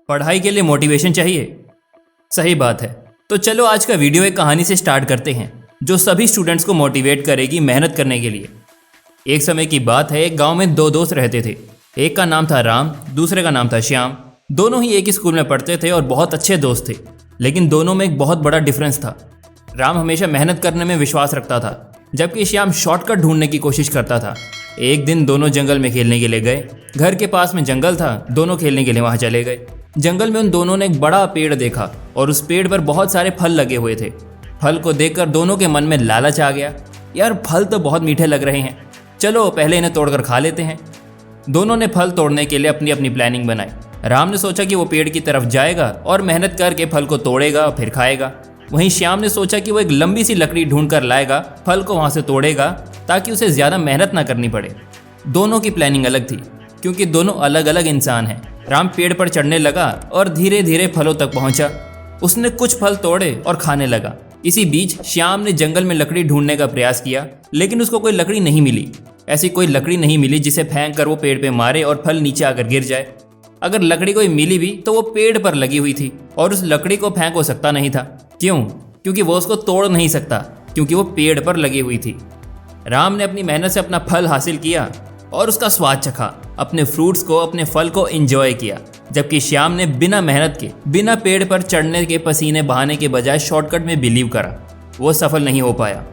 पढ़ाई के लिए मोटिवेशन चाहिए। सही बात है। तो चलो आज का वीडियो एक कहानी से स्टार्ट करते हैं जो सभी स्टूडेंट्स को मोटिवेट करेगी मेहनत करने के लिए। एक समय की बात है, एक गांव में दो दोस्त रहते थे। एक का नाम था राम, दूसरे का नाम था श्याम। दोनों ही एक ही स्कूल में पढ़ते थे और बहुत अच्छे दोस्त थे, लेकिन दोनों में एक बहुत बड़ा डिफरेंस था। राम हमेशा मेहनत करने में विश्वास रखता था, जबकि श्याम शॉर्टकट ढूंढने की कोशिश करता था। एक दिन दोनों जंगल में खेलने के लिए गए। घर के पास में जंगल था, दोनों खेलने के लिए वहां चले गए। जंगल में उन दोनों ने एक बड़ा पेड़ देखा और उस पेड़ पर बहुत सारे फल लगे हुए थे। फल को देखकर दोनों के मन में लालच आ गया। यार, फल तो बहुत मीठे लग रहे हैं, चलो पहले इन्हें तोड़कर खा लेते हैं। दोनों ने फल तोड़ने के लिए अपनी अपनी प्लानिंग बनाई। राम ने सोचा कि वो पेड़ की तरफ जाएगा और मेहनत करके फल को तोड़ेगा और फिर खाएगा। वहीं श्याम ने सोचा कि वो एक लंबी सी लकड़ी ढूंढ कर लाएगा, फल को वहां से तोड़ेगा ताकि उसे ज़्यादा मेहनत ना करनी पड़े। दोनों की प्लानिंग अलग थी क्योंकि दोनों अलग अलग इंसान हैं। राम पेड़ पर चढ़ने लगा और धीरे धीरे फलों तक पहुंचा। उसने कुछ फल तोड़े और खाने लगा। इसी बीच श्याम ने जंगल में लकड़ी ढूंढने का प्रयास किया, लेकिन उसको कोई लकड़ी नहीं मिली। ऐसी कोई लकड़ी नहीं मिली जिसे फेंक कर वो पेड़ पे मारे और फल नीचे आकर गिर जाए। अगर लकड़ी कोई मिली भी तो वो पेड़ पर लगी हुई थी और उस लकड़ी को फेंक हो सकता नहीं था। क्यों? क्योंकि वो उसको तोड़ नहीं सकता, क्योंकि वो पेड़ पर लगी हुई थी। राम ने अपनी मेहनत से अपना फल हासिल किया और उसका स्वाद चखा, अपने फ्रूट्स को, अपने फल को एंजॉय किया, जबकि श्याम ने बिना मेहनत के, बिना पेड़ पर चढ़ने के पसीने बहाने के बजाय शॉर्टकट में बिलीव करा। वो सफल नहीं हो पाया।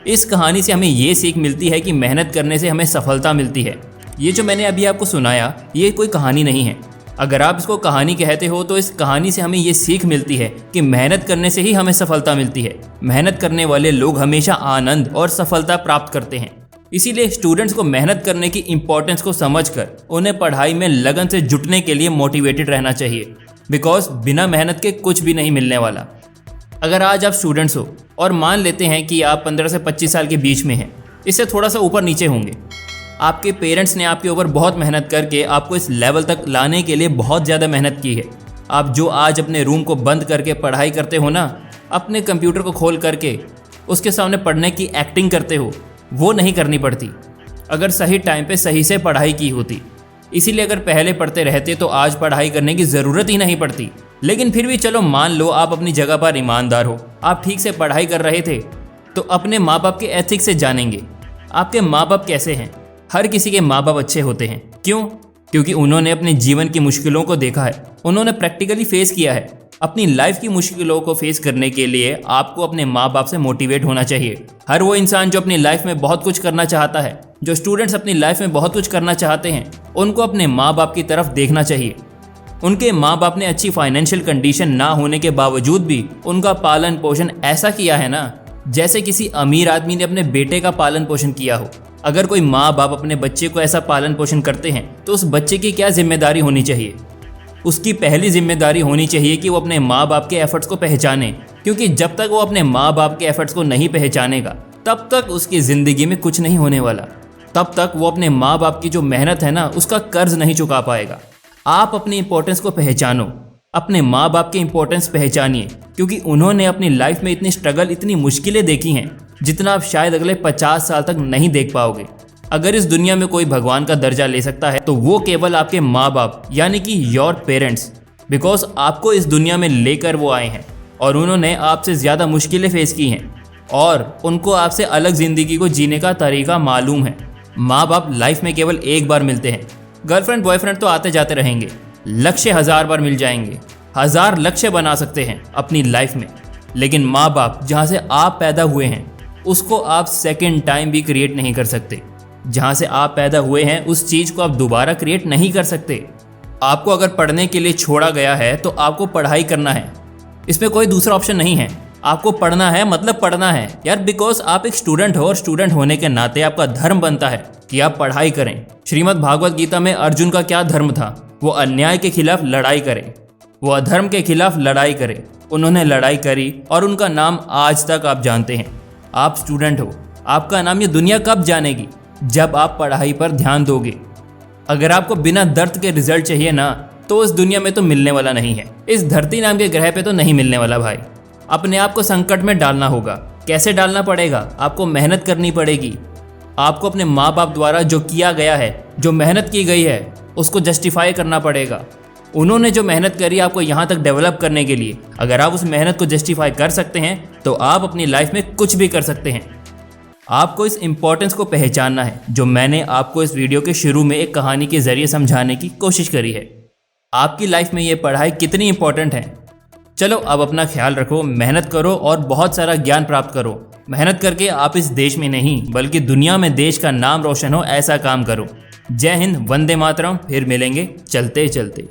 इस कहानी से हमें ये सीख मिलती है कि मेहनत करने से हमें सफलता मिलती है। ये जो मैंने अभी आपको सुनाया, ये कोई कहानी नहीं है। अगर आप इसको कहानी कहते हो तो इस कहानी से हमें ये सीख मिलती है कि मेहनत करने से ही हमें सफलता मिलती है। मेहनत करने वाले लोग हमेशा आनंद और सफलता प्राप्त करते हैं। इसीलिए स्टूडेंट्स को मेहनत करने की इम्पोर्टेंस को समझकर उन्हें पढ़ाई में लगन से जुटने के लिए मोटिवेटेड रहना चाहिए, बिकॉज बिना मेहनत के कुछ भी नहीं मिलने वाला। अगर आज आप स्टूडेंट्स हो और मान लेते हैं कि आप 15 से 25 साल के बीच में हैं, इससे थोड़ा सा ऊपर नीचे होंगे। आपके पेरेंट्स ने आपके ऊपर बहुत मेहनत करके आपको इस लेवल तक लाने के लिए बहुत ज़्यादा मेहनत की है। आप जो आज अपने रूम को बंद करके पढ़ाई करते हो ना, अपने कंप्यूटर को खोल करके उसके सामने पढ़ने की एक्टिंग करते हो, वो नहीं करनी पड़ती अगर सही टाइम पे सही से पढ़ाई की होती। इसीलिए अगर पहले पढ़ते रहते तो आज पढ़ाई करने की ज़रूरत ही नहीं पड़ती। लेकिन फिर भी चलो मान लो आप अपनी जगह पर ईमानदार हो, आप ठीक से पढ़ाई कर रहे थे, तो अपने माँ बाप के एथिक्स से जानेंगे आपके माँ बाप कैसे हैं। हर किसी के माँ बाप अच्छे होते हैं। क्यों? क्योंकि उन्होंने अपने जीवन की मुश्किलों को देखा है, उन्होंने प्रैक्टिकली फेस किया है। अपनी लाइफ की मुश्किलों को फेस करने के लिए आपको अपने माँ बाप से मोटिवेट होना चाहिए। हर वो इंसान जो अपनी लाइफ में बहुत कुछ करना चाहता है, जो स्टूडेंट्स अपनी लाइफ में बहुत कुछ करना चाहते हैं, उनको अपने माँ बाप की तरफ देखना चाहिए। उनके माँ बाप ने अच्छी फाइनेंशियल कंडीशन ना होने के बावजूद भी उनका पालन पोषण ऐसा किया है ना, जैसे किसी अमीर आदमी ने अपने बेटे का पालन पोषण किया हो। अगर कोई माँ बाप अपने बच्चे को ऐसा पालन पोषण करते हैं तो उस बच्चे की क्या जिम्मेदारी होनी चाहिए? उसकी पहली जिम्मेदारी होनी चाहिए कि वो अपने माँ बाप के एफर्ट्स को पहचाने, क्योंकि जब तक वो अपने माँ बाप के एफर्ट्स को नहीं पहचानेगा तब तक उसकी ज़िंदगी में कुछ नहीं होने वाला। तब तक वो अपने माँ बाप की जो मेहनत है ना, उसका कर्ज नहीं चुका पाएगा। आप अपनी इंपॉर्टेंस को पहचानो, अपने माँ बाप की इंपॉर्टेंस पहचानिए, क्योंकि उन्होंने अपनी लाइफ में इतनी स्ट्रगल, इतनी मुश्किलें देखी हैं जितना आप शायद अगले 50 साल तक नहीं देख पाओगे। अगर इस दुनिया में कोई भगवान का दर्जा ले सकता है तो वो केवल आपके माँ बाप, यानी कि योर पेरेंट्स, बिकॉज आपको इस दुनिया में लेकर वो आए हैं और उन्होंने आपसे ज़्यादा मुश्किलें फेस की हैं और उनको आपसे अलग ज़िंदगी को जीने का तरीका मालूम है। माँ बाप लाइफ में केवल एक बार मिलते हैं। गर्लफ्रेंड बॉयफ्रेंड तो आते जाते रहेंगे, लक्ष्य 1000 बार मिल जाएंगे, 1000 लक्ष्य बना सकते हैं अपनी लाइफ में, लेकिन माँ बाप जहाँ से आप पैदा हुए हैं उसको आप सेकेंड टाइम भी क्रिएट नहीं कर सकते। जहाँ से आप पैदा हुए हैं उस चीज़ को आप दोबारा क्रिएट नहीं कर सकते। आपको अगर पढ़ने के लिए छोड़ा गया है तो आपको पढ़ाई करना है, इसमें कोई दूसरा ऑप्शन नहीं है। आपको पढ़ना है मतलब पढ़ना है यार, बिकॉज आप एक स्टूडेंट हो और स्टूडेंट होने के नाते आपका धर्म बनता है कि आप पढ़ाई करें। श्रीमद् भागवत गीता में अर्जुन का क्या धर्म था? वो अन्याय के खिलाफ लड़ाई करे, वो अधर्म के खिलाफ लड़ाई करे। उन्होंने लड़ाई करी और उनका नाम आज तक आप जानते हैं। आप स्टूडेंट हो, आपका नाम ये दुनिया कब जानेगी? जब आप पढ़ाई पर ध्यान दोगे। अगर आपको बिना दर्द के रिजल्ट चाहिए ना, तो इस दुनिया में तो मिलने वाला नहीं है। इस धरती नाम के ग्रह पे तो नहीं मिलने वाला भाई। अपने आप को संकट में डालना होगा। कैसे डालना पड़ेगा? आपको मेहनत करनी पड़ेगी। आपको अपने माँ बाप द्वारा जो किया गया है, जो मेहनत की गई है, उसको जस्टिफाई करना पड़ेगा। उन्होंने जो मेहनत करी आपको यहाँ तक डेवलप करने के लिए, अगर आप उस मेहनत को जस्टिफाई कर सकते हैं तो आप अपनी लाइफ में कुछ भी कर सकते हैं। आपको इस इम्पोर्टेंस को पहचानना है जो मैंने आपको इस वीडियो के शुरू में एक कहानी के जरिए समझाने की कोशिश करी है। आपकी लाइफ में ये पढ़ाई कितनी इंपॉर्टेंट है। चलो अब अपना ख्याल रखो, मेहनत करो और बहुत सारा ज्ञान प्राप्त करो। मेहनत करके आप इस देश में नहीं बल्कि दुनिया में देश का नाम रोशन हो ऐसा काम करो। जय हिंद, वंदे मातरम। फिर मिलेंगे चलते चलते।